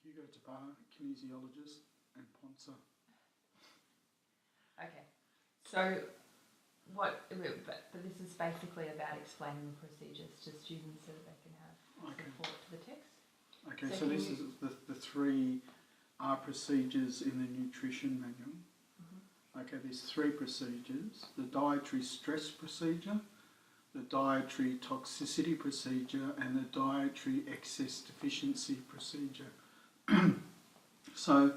You go to bar, kinesiologist, and sponsor. Okay. So, but this is basically about explaining the procedures to students so that they can have support to the text. Okay, so this is the three procedures in the nutrition manual. Mm-hmm. Okay, there's three procedures: the dietary stress procedure, the dietary toxicity procedure, and the dietary excess deficiency procedure. So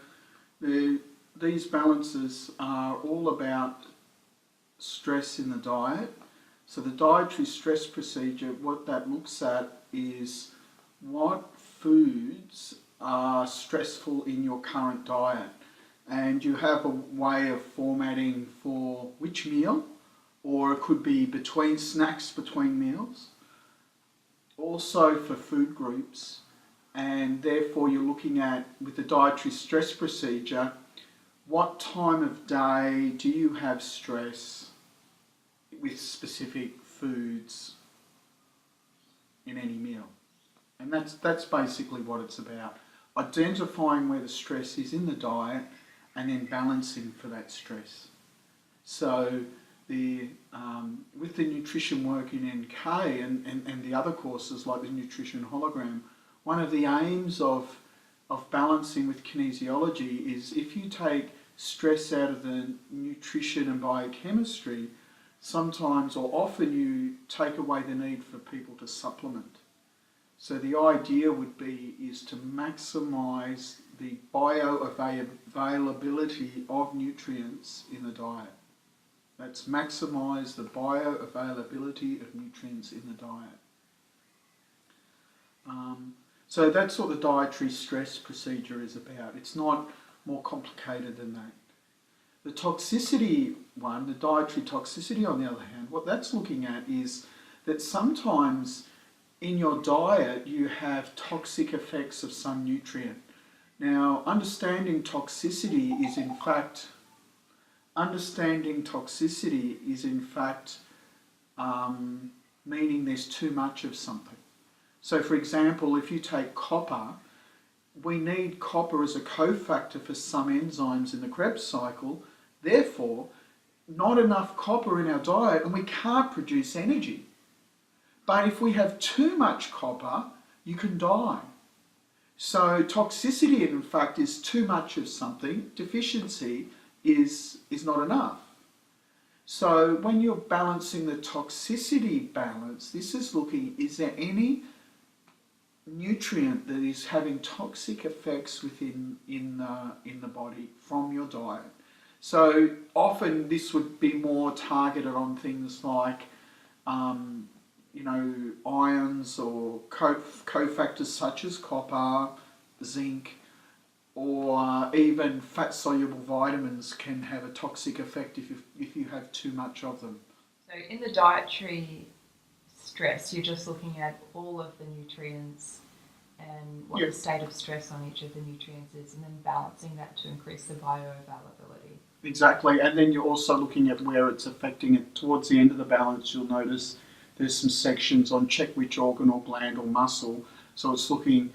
these balances are all about stress in the diet. So the dietary stress procedure, what that looks at is what foods are stressful in your current diet. And you have a way of formatting for which meal, or it could be between snacks, between meals. Also for food groups. And therefore you're looking at, with the dietary stress procedure, what time of day do you have stress with specific foods in any meal? And that's basically what it's about. Identifying where the stress is in the diet and then balancing for that stress. So with the nutrition work in NK and the other courses like the nutrition hologram, one of the aims of balancing with kinesiology is if you take stress out of the nutrition and biochemistry, sometimes or often you take away the need for people to supplement. So the idea would be is to maximise the bioavailability of nutrients in the diet. That's maximise the bioavailability of nutrients in the diet. So that's what the dietary stress procedure is about. It's not more complicated than that. The toxicity one, the dietary toxicity on the other hand, what that's looking at is that sometimes in your diet you have toxic effects of some nutrient. Now, understanding toxicity is in fact meaning there's too much of something. So for example, if you take copper, we need copper as a cofactor for some enzymes in the Krebs cycle. Therefore, not enough copper in our diet and we can't produce energy. But if we have too much copper, you can die. So toxicity, in fact, is too much of something. Deficiency is not enough. So when you're balancing the toxicity balance, this is looking, is there any nutrient that is having toxic effects within the body from your diet? So often this would be more targeted on things like ions or cofactors such as copper, zinc, or even fat-soluble vitamins can have a toxic effect if you have too much of them. So in the dietary stress, you're just looking at all of the nutrients and what the state of stress on each of the nutrients is, and then balancing that to increase the bioavailability. Exactly, and then you're also looking at where it's affecting it. Towards the end of the balance, you'll notice there's some sections on check which organ or gland or muscle. So it's looking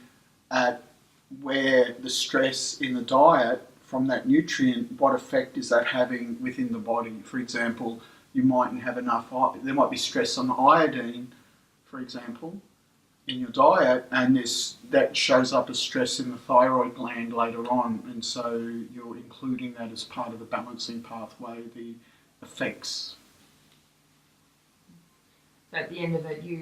at where the stress in the diet from that nutrient, what effect is that having within the body. For example, you mightn't have enough, there might be stress on iodine, for example, in your diet, and that shows up as stress in the thyroid gland later on, and so you're including that as part of the balancing pathway, the effects. So at the end of it, you're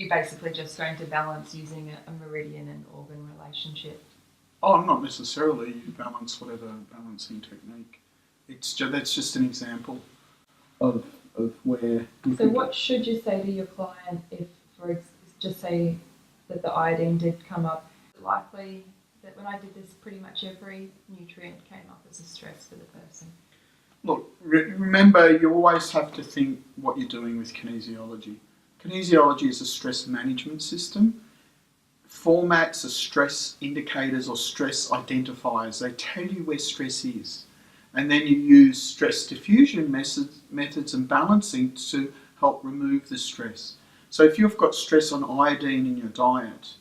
basically just going to balance using a meridian and organ relationship. Oh, not necessarily. You balance whatever balancing technique. That's just an example of where. So what should you say to your client if, just say that the iodine did come up? Likely that when I did this, pretty much every nutrient came up as a stress for the person. Look, remember, you always have to think what you're doing with kinesiology. Kinesiology is a stress management system. Formats are stress indicators or stress identifiers. They tell you where stress is. And then you use stress diffusion methods and balancing to help remove the stress. So if you've got stress on iodine in your diet,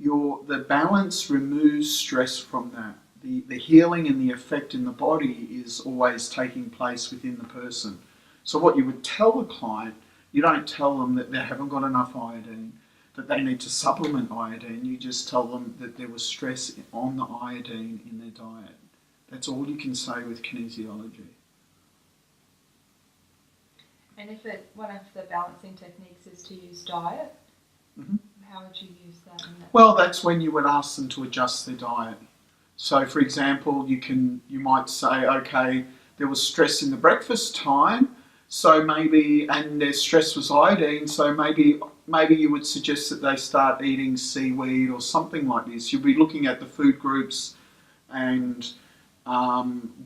the balance removes stress from that. The healing and the effect in the body is always taking place within the person. So what you would tell the client, you don't tell them that they haven't got enough iodine, that they need to supplement iodine. You just tell them that there was stress on the iodine in their diet. That's all you can say with kinesiology. And if one of the balancing techniques is to use diet, Mm-hmm. how would you use that? Well, that's when you would ask them to adjust their diet. So, for example, you might say, okay, there was stress in the breakfast time, so maybe, and their stress was iodine, so maybe you would suggest that they start eating seaweed or something like this. You'll be looking at the food groups and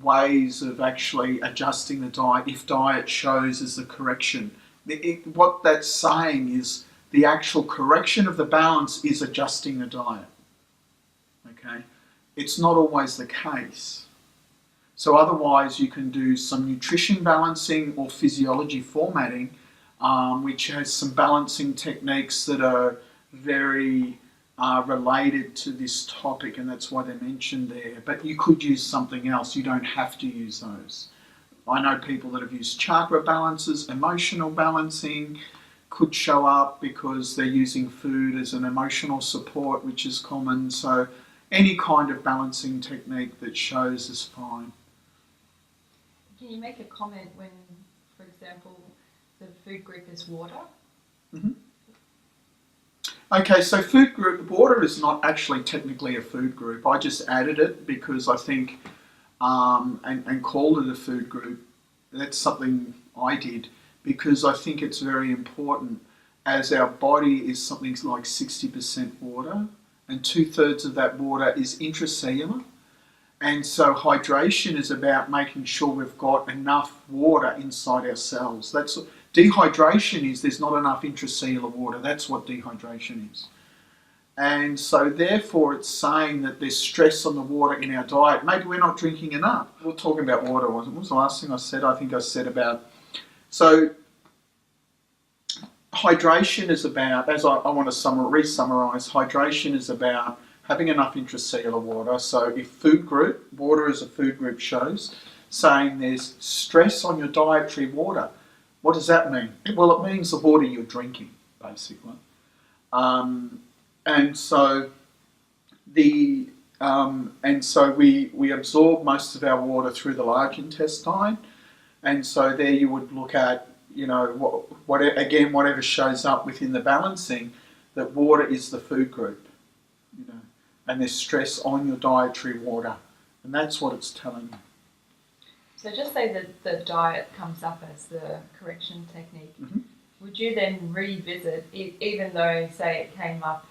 ways of actually adjusting the diet if diet shows as a correction. What that's saying is the actual correction of the balance is adjusting the diet. Okay? It's not always the case. So otherwise you can do some nutrition balancing or physiology formatting, which has some balancing techniques that are very related to this topic, and that's why they're mentioned there. But you could use something else. You don't have to use those. I know people that have used chakra balances, emotional balancing could show up because they're using food as an emotional support, which is common. So any kind of balancing technique that shows is fine. Can you make a comment when, for example, the food group is water? Mm-hmm. Okay, so food group, water is not actually technically a food group. I just added it because I think, and called it a food group. That's something I did because I think it's very important, as our body is something like 60% water and 2/3 of that water is intracellular. And so hydration is about making sure we've got enough water inside our cells. That's dehydration is there's not enough intracellular water. That's what dehydration is. And so therefore it's saying that there's stress on the water in our diet. Maybe we're not drinking enough. We're talking about water. What was the last thing I said? I think I said about... So hydration is about, as I want to re-summarise, hydration is about having enough intracellular water. So if food group, water as a food group shows, saying there's stress on your dietary water, what does that mean? Well, it means the water you're drinking, basically. And so we absorb most of our water through the large intestine, and so there you would look at, you know, whatever shows up within the balancing, that water is the food group, you know, and there's stress on your dietary water, and that's what it's telling you. So just say that the diet comes up as the correction technique. Mm-hmm. Would you then revisit, even though, say, it came up,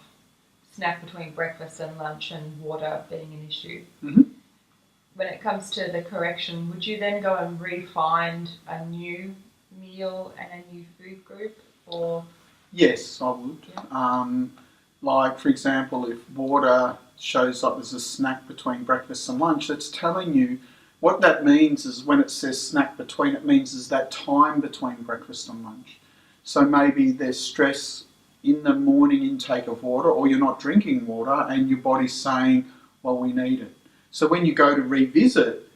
snack between breakfast and lunch and water being an issue? Mm-hmm. When it comes to the correction, would you then go and re-find a new meal and a new food group, or? Yes, I would. Yeah. Like, for example, if water shows up as a snack between breakfast and lunch, that's telling you what that means is when it says snack between, it means is that time between breakfast and lunch. So maybe there's stress in the morning intake of water, or you're not drinking water and your body's saying, well, we need it. So when you go to revisit,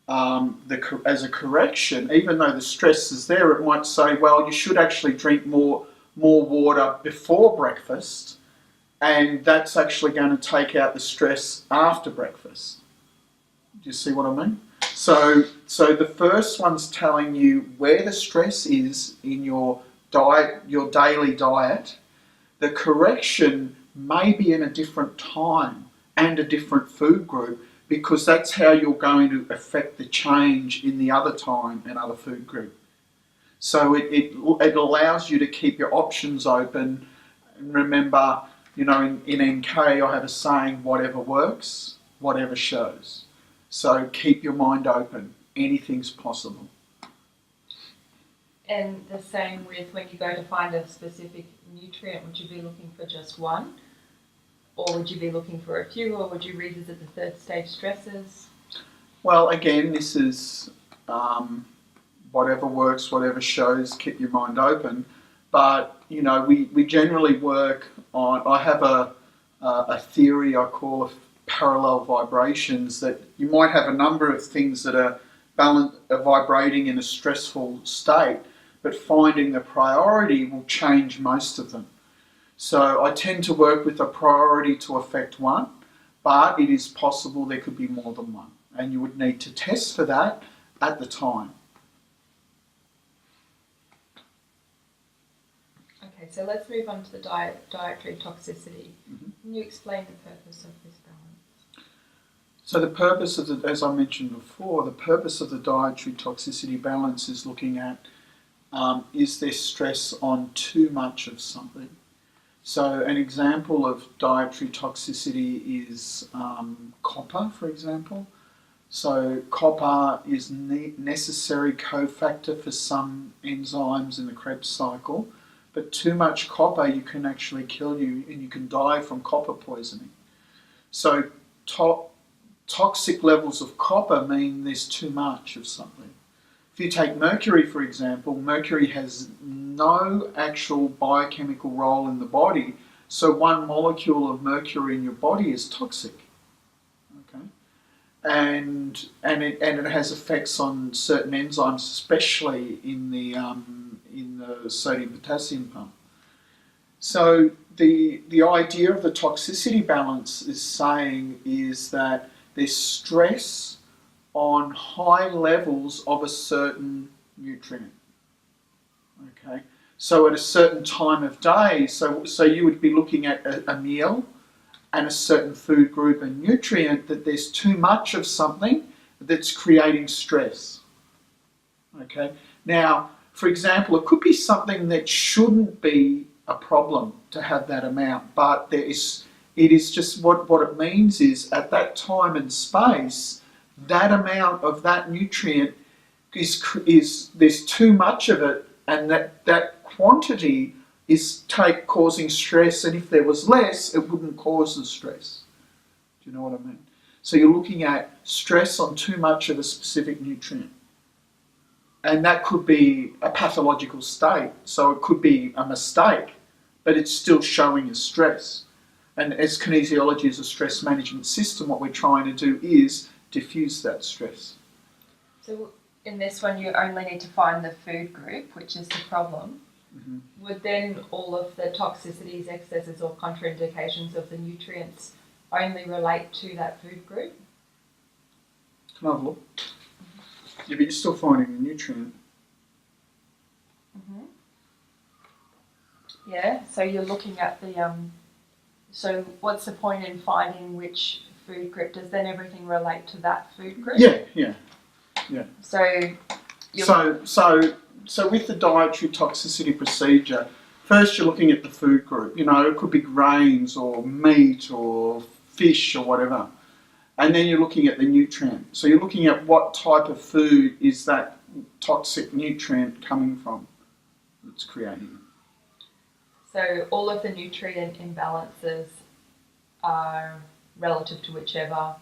as a correction, even though the stress is there, it might say, well, you should actually drink more water before breakfast, and that's actually going to take out the stress after breakfast. Do you see what I mean? So the first one's telling you where the stress is in your diet, your daily diet. The correction may be in a different time and a different food group, because that's how you're going to affect the change in the other time and other food group. So it allows you to keep your options open. And remember, you know, in NK I have a saying, whatever works, whatever shows. So keep your mind open. Anything's possible. And the same with when you go to find a specific nutrient, would you be looking for just one? Or would you be looking for a few, or would you revisit the third stage stresses? Well, again, this is whatever works, whatever shows, keep your mind open. But, you know, we generally work on, I have a theory I call of parallel vibrations, that you might have a number of things that are vibrating in a stressful state, but finding the priority will change most of them. So I tend to work with a priority to affect one, but it is possible there could be more than one, and you would need to test for that at the time. Okay, so let's move on to the dietary toxicity. Mm-hmm. Can you explain the purpose of this balance? So the purpose of the, as I mentioned before, the purpose of the dietary toxicity balance is looking at is there stress on too much of something. So an example of dietary toxicity is copper, for example. So copper is necessary cofactor for some enzymes in the Krebs cycle, but too much copper you can actually kill you, and you can die from copper poisoning. So toxic levels of copper mean there's too much of something. If you take mercury, for example, mercury has no actual biochemical role in the body, so one molecule of mercury in your body is toxic. Okay, and it has effects on certain enzymes, especially in the sodium potassium pump. So the idea of the toxicity balance is that there's stress on high levels of a certain nutrient. Okay, so at a certain time of day, so you would be looking at a meal and a certain food group and nutrient, that there's too much of something that's creating stress. Okay, now, for example, it could be something that shouldn't be a problem to have that amount, but it is just what it means is at that time and space, that amount of that nutrient is there's too much of it, and that quantity is causing stress, and if there was less, it wouldn't cause the stress. Do you know what I mean? So you're looking at stress on too much of a specific nutrient. And that could be a pathological state, so it could be a mistake, but it's still showing as stress. And as kinesiology is a stress management system, what we're trying to do is diffuse that stress. So in this one, you only need to find the food group, which is the problem. Mm-hmm. Would then all of the toxicities, excesses or contraindications of the nutrients only relate to that food group? Can I have a look? Yeah, but you're still finding the nutrient. Mm-hmm. Yeah, so you're looking at the... so what's the point in finding which food group? Does then everything relate to that food group? Yeah. So with the dietary toxicity procedure, first you're looking at the food group. You know, it could be grains or meat or fish or whatever. And then you're looking at the nutrient. So you're looking at what type of food is that toxic nutrient coming from that's creating it. So all of the nutrient imbalances are relative to whichever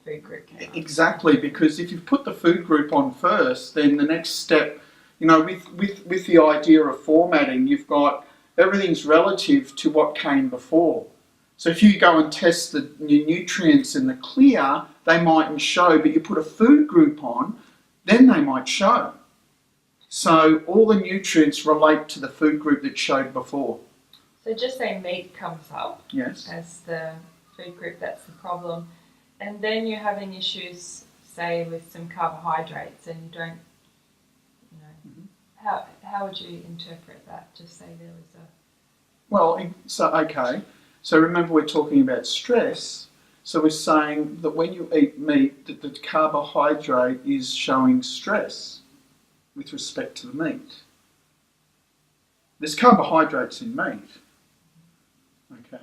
food group came up. Exactly, because if you put the food group on first, then the next step, you know, with the idea of formatting, you've got everything's relative to what came before. So if you go and test the nutrients in the clear, they mightn't show, but you put a food group on, then they might show. So all the nutrients relate to the food group that showed before. So just say meat comes up Yes. as the food group, that's the problem. And then you're having issues, say, with some carbohydrates, and you don't, you know, Mm-hmm. how would you interpret that? Just say there was a... Well, so okay. So remember, we're talking about stress. So we're saying that when you eat meat, that the carbohydrate is showing stress with respect to the meat. There's carbohydrates in meat. Okay.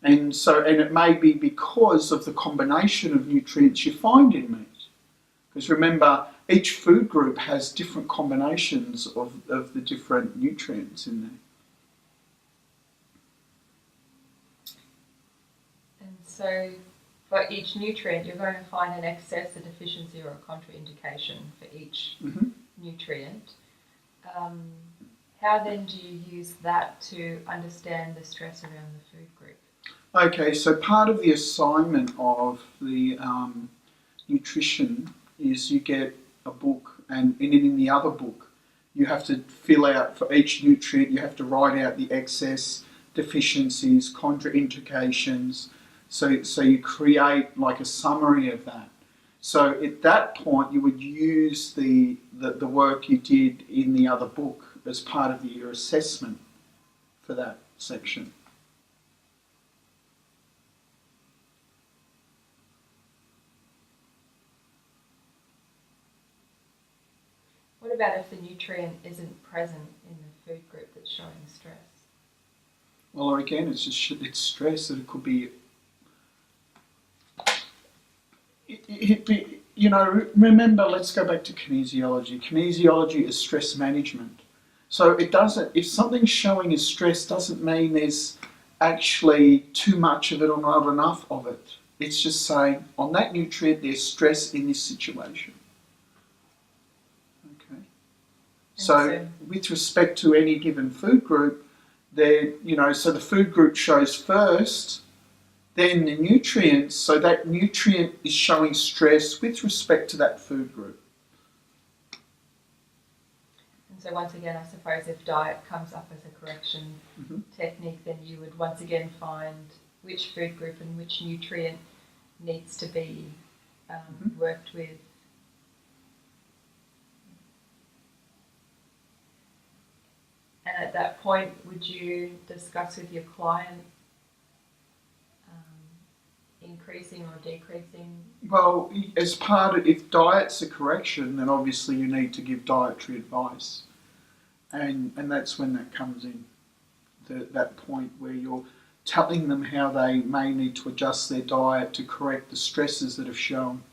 And it may be because of the combination of nutrients you find in meat. Because remember, each food group has different combinations of the different nutrients in there. And so for each nutrient, you're going to find an excess, a deficiency or a contraindication for each nutrient. How then do you use that to understand the stress around the food group? Okay, so part of the assignment of the nutrition is you get a book, and in the other book, you have to fill out for each nutrient, you have to write out the excess, deficiencies, contraindications. So you create like a summary of that. So at that point, you would use the work you did in the other book as part of your assessment for that section. What about if the nutrient isn't present in the food group that's showing stress? Well, again, it's stress that it could be. Remember, let's go back to kinesiology. Kinesiology is stress management. So it doesn't, if something's showing as stress, doesn't mean there's actually too much of it or not enough of it. It's just saying, on that nutrient, there's stress in this situation. Okay. So with respect to any given food group, so the food group shows first, then the nutrients, so that nutrient is showing stress with respect to that food group. And so once again, I suppose if diet comes up as a correction technique, then you would once again find which food group and which nutrient needs to be worked with. And at that point, would you discuss with your client increasing or decreasing? Well, as part of, if diet's a correction, then obviously you need to give dietary advice. And that's when that comes in, that point where you're telling them how they may need to adjust their diet to correct the stresses that have shown.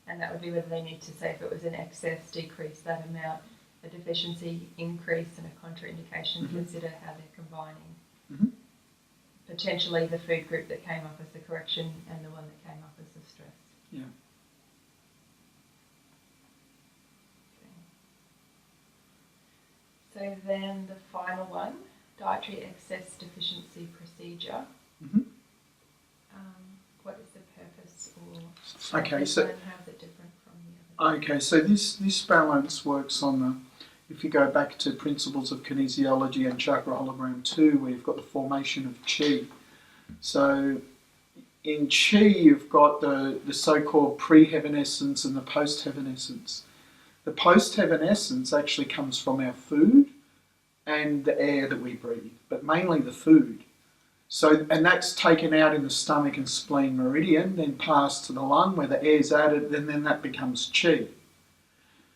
And that would be whether they need to say if it was an excess, decrease that amount, a deficiency, increase, and a contraindication, consider how they're combining. Potentially the food group that came up as the correction and the one that came up as the stress. Yeah. Okay. So then the final one, dietary excess deficiency procedure. What is the purpose or okay, so how is it different from the other? Okay, so this balance works on the, if you go back to principles of kinesiology and chakra hologram 2, where you've got the formation of chi. So in chi, you've got the so-called pre-heaven essence and the post-heaven essence. The post-heaven essence actually comes from our food and the air that we breathe, but mainly the food. So, and that's taken out in the stomach and spleen meridian, then passed to the lung where the air's added, and then that becomes chi.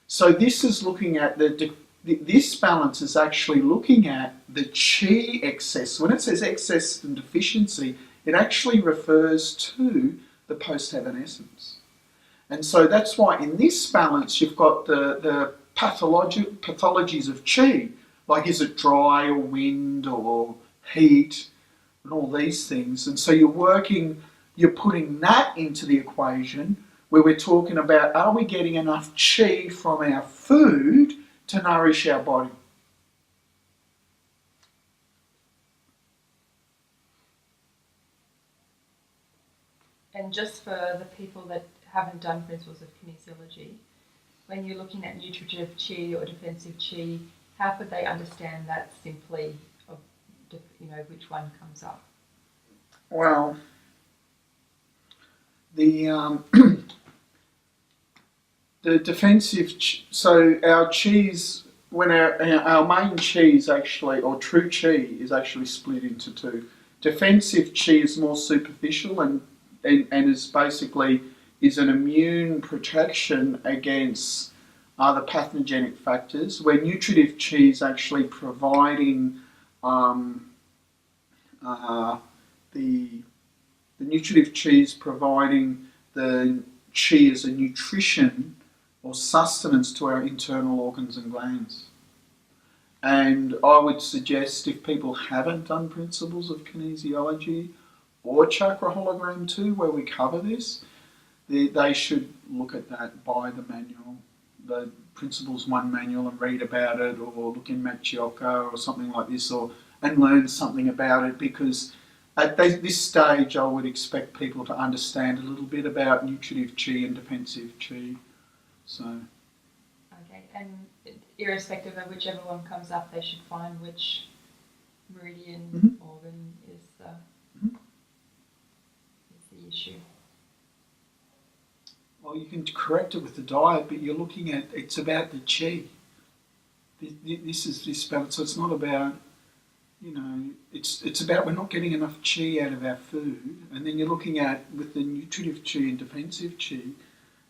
So this is looking at this balance is actually looking at the chi excess. When it says excess and deficiency, it actually refers to the post-heaven essence. And so that's why in this balance you've got the pathologies of chi, like is it dry or wind or heat and all these things. And so you're putting that into the equation where we're talking about, are we getting enough chi from our food to nourish our body? And just for the people that haven't done principles of kinesiology, when you're looking at nutritive chi or defensive chi, how could they understand that simply, of, which one comes up? Well, the defensive, so our chi's, when our main chi is actually, or true chi is actually split into two. Defensive chi is more superficial and is basically is an immune protection against other pathogenic factors, where nutritive chi is actually providing the nutritive chi is providing the chi as a nutrition or sustenance to our internal organs and glands. And I would suggest if people haven't done principles of kinesiology or chakra hologram 2, where we cover this, they should look at that, buy the manual, Principles 1 manual and read about it, or look in Machioka or something like this, and learn something about it, because at this stage I would expect people to understand a little bit about nutritive chi and defensive chi. So. Okay, and irrespective of whichever one comes up, they should find which meridian organ is the issue. Well, you can correct it with the diet, but you're looking at, it's about the chi. This is this balance. So it's not about, it's about we're not getting enough chi out of our food. And then you're looking at, with the nutritive chi and defensive chi,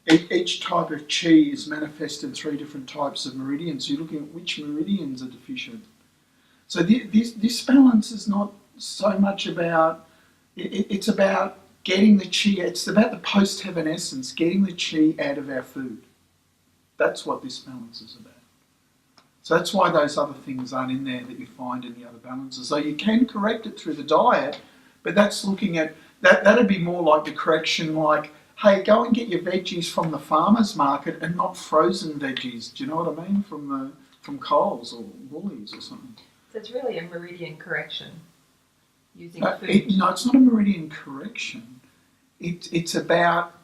each type of chi is manifest in 3 different types of meridians. So you're looking at which meridians are deficient. So this balance is not so much about, it's about getting the chi, it's about the post-heaven essence, getting the chi out of our food. That's what this balance is about. So that's why those other things aren't in there that you find in the other balances. So you can correct it through the diet, but that's looking at, that'd be more like the correction like, hey, go and get your veggies from the farmer's market and not frozen veggies. Do you know what I mean? From Coles or Woolies or something. So it's really a meridian correction using food. No, it's not a meridian correction. It's about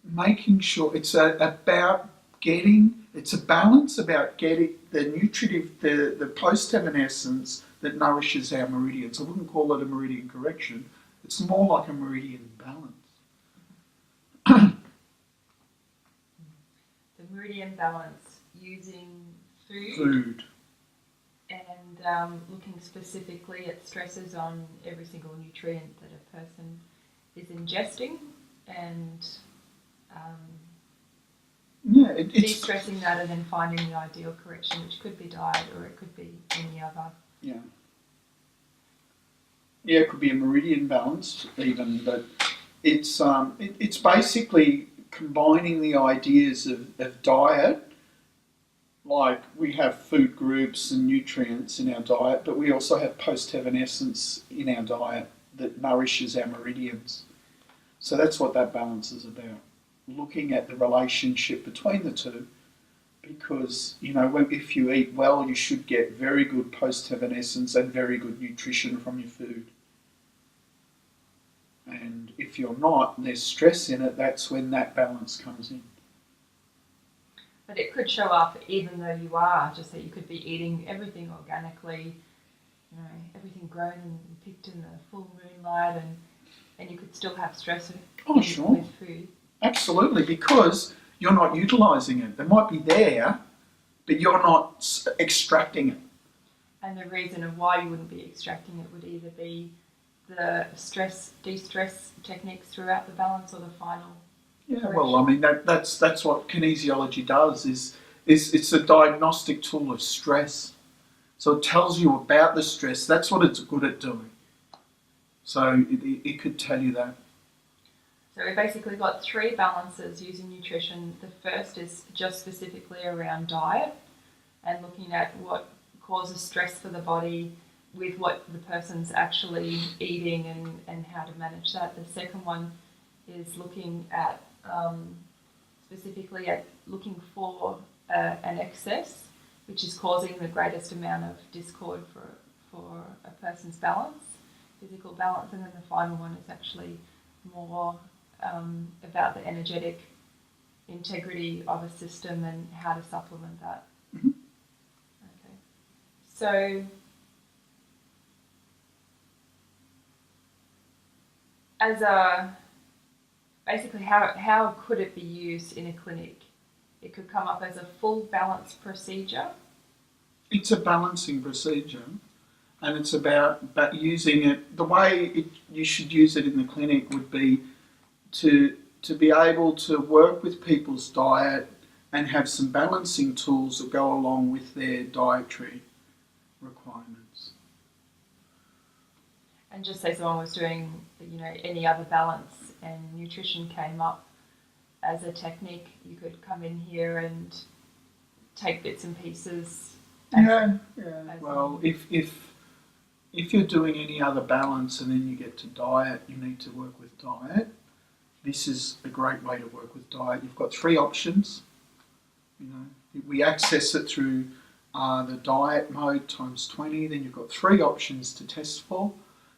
making sure, it's about getting, it's a balance about getting the nutritive, the post-heaven essence that nourishes our meridians. I wouldn't call it a meridian correction. It's more like a meridian balance. The meridian balance using food. Food. And looking specifically at stresses on every single nutrient that a person is ingesting, and it's de-stressing that, and then finding the ideal correction, which could be diet or it could be any other. Yeah, it could be a meridian balance even, but it's basically combining the ideas of diet. Like, we have food groups and nutrients in our diet, but we also have post-heaven essence in our diet that nourishes our meridians. So that's what that balance is about, looking at the relationship between the two, because, if you eat well, you should get very good post-heaven essence and very good nutrition from your food. And if you're not, and there's stress in it, that's when that balance comes in. But it could show up even though you are, just that you could be eating everything organically, everything grown and picked in the full moonlight, and you could still have stress with food. Absolutely, because you're not utilising it. They might be there, but you're not extracting it. And the reason of why you wouldn't be extracting it would either be the de-stress techniques throughout the balance, or the final. Yeah, well, I mean, that's what kinesiology does, is it's a diagnostic tool of stress. So it tells you about the stress. That's what it's good at doing. So it could tell you that. So we basically got 3 balances using nutrition. The first is just specifically around diet and looking at what causes stress for the body with what the person's actually eating and how to manage that. The second one is looking at specifically at looking for an excess, which is causing the greatest amount of discord for a person's balance, physical balance. And then the final one is actually more about the energetic integrity of a system and how to supplement that. Mm-hmm. Okay. So basically, how could it be used in a clinic? It could come up as a full balance procedure. It's a balancing procedure, and it's about using it. The way you should use it in the clinic would be to be able to work with people's diet and have some balancing tools that go along with their dietary requirements. And just say someone was doing, any other balance and nutrition came up as a technique, you could come in here and take bits and pieces. Well, if you're doing any other balance and then you get to diet, you need to work with diet. This is a great way to work with diet. You've got 3 options, We access it through the diet mode times 20. Then you've got 3 options to test for,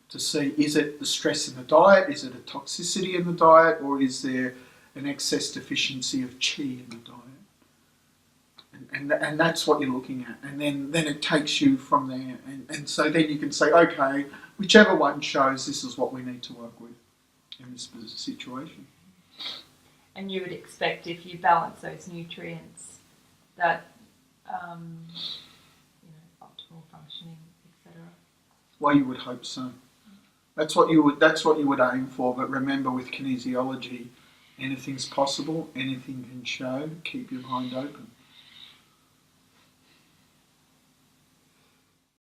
to see, is it the stress in the diet, is it a toxicity in the diet, or is there an excess deficiency of qi in the diet? And that's what you're looking at. And then it takes you from there. And so then you can say, okay, whichever one shows, this is what we need to work with in this situation. And you would expect, if you balance those nutrients, that optimal functioning, etc. Well, you would hope so. That's what you would aim for. But remember, with kinesiology, anything's possible. Anything can show. Keep your mind open.